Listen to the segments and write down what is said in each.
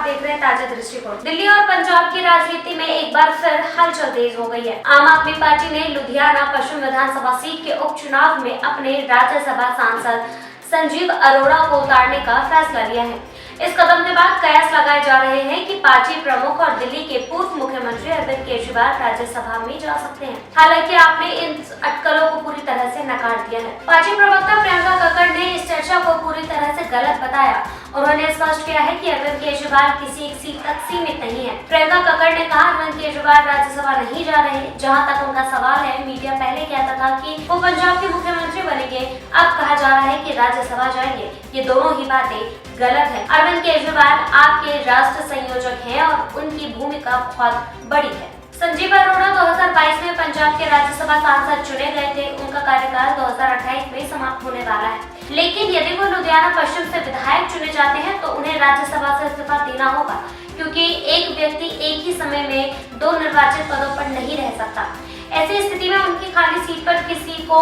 देख रहे हैं ताजा दृष्टिकोण। दिल्ली और पंजाब की राजनीति में एक बार फिर हलचल तेज हो गई है। आम आदमी पार्टी ने लुधियाना पश्चिम विधानसभा सीट के उपचुनाव में अपने राज्यसभा सांसद संजीव अरोड़ा को उतारने का फैसला लिया है। इस कदम के बाद कयास लगाए जा रहे हैं कि पार्टी प्रमुख और दिल्ली के पूर्व मुख्यमंत्री अरविंद केजरीवाल राज्यसभा में जा सकते हैं। हालांकि आपने इन अटकलों को पूरी तरह से नकार दिया है। पार्टी प्रवक्ता प्रियंका कक्कड़ ने इस चर्चा को पूरी तरह से गलत बताया। उन्होंने स्पष्ट किया है कि अरविंद केजरीवाल किसी एक सीट तक सीमित नहीं है। प्रियंका कक्कड़ ने कहा, अरविंद केजरीवाल राज्यसभा नहीं जा रहे। जहां तक उनका सवाल है, मीडिया पहले कहता था कि वो पंजाब के मुख्यमंत्री बनेंगे, अब कहा जा रहा है कि राज्यसभा जाएंगे। ये दोनों ही बातें गलत है। अरविंद केजरीवाल आपके राष्ट्र संयोजक हैं और उनकी भूमिका बहुत बड़ी है। संजीव अरोड़ा 2022 में पंजाब के राज्यसभा सांसद चुने गए थे। उनका कार्यकाल 2028 में समाप्त होने वाला है, लेकिन यदि वो लुधियाना पश्चिम से विधायक चुने जाते हैं तो उन्हें राज्यसभा से इस्तीफा देना होगा, क्योंकि एक व्यक्ति एक ही समय में 2 निर्वाचित पदों पर नहीं रह सकता। ऐसी स्थिति में उनकी खाली सीट पर किसी को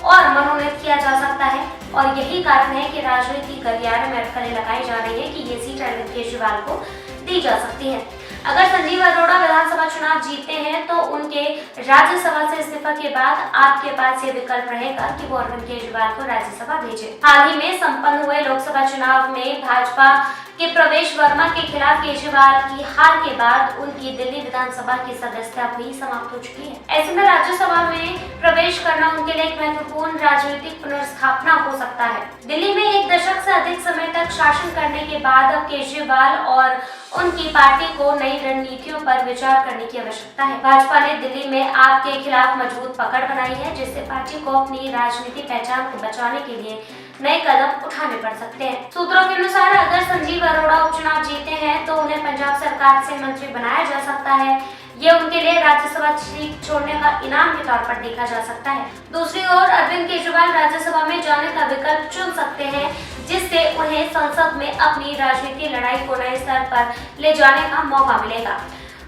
और मनोनीत किया जा सकता है और यही कारण है कि राजनीतिक गलियारे में अटकलें लगाई जा रही है कि ये सीट अरविंद केजरीवाल को दी जा सकती है। अगर संजीव अरोड़ा विधानसभा चुनाव जीतते हैं तो उनके राज्यसभा से इस्तीफा के बाद आपके पास ये विकल्प रहेगा कि वो अरविंद केजरीवाल को राज्यसभा भेजे। हाल ही में संपन्न हुए लोकसभा चुनाव में भाजपा के प्रवेश वर्मा के खिलाफ केजरीवाल की हार के बाद उनकी दिल्ली विधानसभा की सदस्यता भी समाप्त हो चुकी है। ऐसे में राज्यसभा में प्रवेश करना उनके लिए एक महत्वपूर्ण राजनीतिक पुनर्स्थापना हो सकता है। दिल्ली में 1 दशक से अधिक समय तक शासन करने के बाद अब केजरीवाल और उनकी पार्टी को नई रणनीतियों पर विचार करने की आवश्यकता है। भाजपा ने दिल्ली में आप के खिलाफ मजबूत पकड़ बनाई है, जिससे पार्टी को अपनी राजनीतिक पहचान को बचाने के लिए नए कदम उठाने पड़ सकते हैं। सूत्रों के अनुसार अगर संजीव अरोड़ा उपचुनाव जीते हैं तो उन्हें पंजाब सरकार से मंत्री बनाया जा सकता है। ये उनके लिए राज्यसभा सीट छोड़ने का इनाम के तौर पर देखा जा सकता है। दूसरी ओर अरविंद केजरीवाल राज्यसभा में जाने का विकल्प चुन सकते हैं, जिससे उन्हें संसद में अपनी राजनीतिक लड़ाई को नए स्तर पर ले जाने का मौका मिलेगा।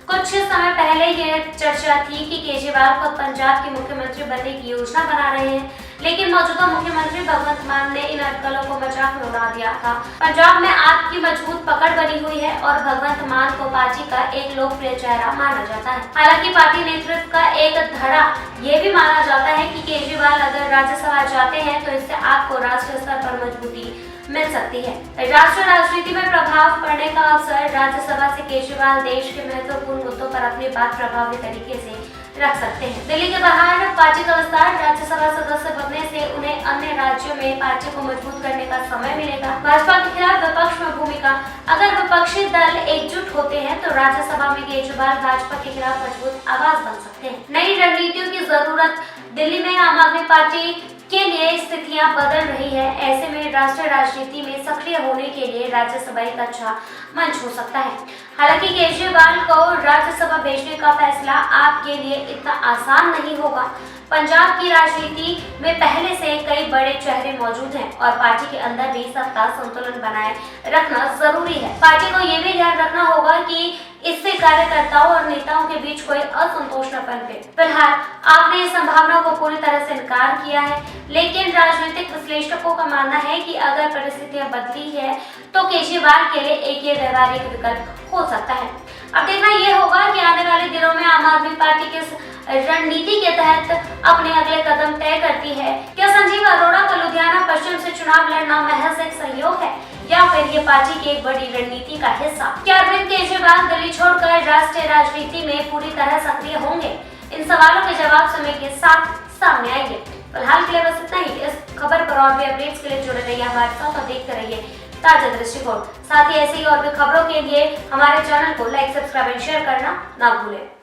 कुछ समय पहले यह चर्चा थी कि केजरीवाल खुद पंजाब के मुख्यमंत्री बनने की योजना बना रहे हैं, लेकिन मौजूदा मुख्यमंत्री भगवंत मान ने इन अटकलों को मजाक में उड़ा दिया था। पंजाब में आपकी मजबूत पकड़ बनी हुई है और भगवंत मान को पार्टी का एक लोकप्रिय चेहरा माना जाता है। हालांकि पार्टी नेतृत्व का एक धड़ा यह भी माना जाता है कि केजरीवाल अगर राज्यसभा जाते हैं तो इससे आपको राष्ट्रीय स्तर पर मजबूती मिल सकती है। राष्ट्रीय राजनीति में प्रभाव पड़ने का अवसर राज्यसभा से केजरीवाल देश के महत्वपूर्ण मुद्दों पर अपनी बात प्रभावी तरीके से रख सकते हैं। दिल्ली के बाहर पार्टी का विस्तार, राज्यसभा सदस्य बनने से उन्हें अन्य राज्यों में पार्टी को मजबूत करने का समय मिलेगा। भाजपा के खिलाफ विपक्ष में भूमिका, अगर विपक्षी दल एकजुट होते हैं तो राज्यसभा में केजरीवाल भाजपा के खिलाफ मजबूत आवाज बन सकते हैं। नई रणनीतियों की जरूरत, दिल्ली में आम आदमी पार्टी के लिए स्थितियां बदल रही है। ऐसे में राष्ट्रीय राजनीति में सक्रिय होने के लिए राज्यसभा एक अच्छा मंच हो सकता है। हालांकि केजरीवाल को राज्यसभा भेजने का फैसला आपके लिए इतना आसान नहीं होगा। पंजाब की राजनीति में पहले से कई बड़े चेहरे मौजूद हैं और पार्टी के अंदर भी सत्ता संतुलन बनाए रखना जरूरी है। पार्टी को ये भी ध्यान रखना होगा कि इससे कार्यकर्ताओं और नेताओं के बीच कोई असंतोष न पनपे। फिलहाल आपने इस संभावना को पूरी तरह से इनकार किया है, लेकिन राजनीतिक विश्लेषकों का मानना है कि अगर परिस्थितियां बदली है तो केजरीवाल के लिए एक ये व्यवहारिक विकल्प हो सकता है। अब देखना ये होगा कि आने वाले दिनों में आम आदमी पार्टी किस रणनीति के तहत अपने अगले कदम तय करती है। क्या संजीव अरोड़ा का लुधियाना पश्चिम से चुनाव लड़ना महज एक सहयोग है या फिर ये पार्टी की एक बड़ी रणनीति का हिस्सा? क्या अरविंद केजरीवाल दिल्ली छोड़कर राष्ट्रीय राजनीति में पूरी तरह सक्रिय होंगे? इन सवालों के जवाब समय के साथ सामने आएंगे। फिलहाल के लिए बस इतना ही। इस खबर पर और भी अपडेट्स के लिए जुड़े रहिए हमारे साथ और देखते रहिए ताजा दृष्टिकोण। साथ ही ऐसी और भी खबरों के लिए हमारे चैनल को लाइक, सब्सक्राइब एंड शेयर करना ना भूलें।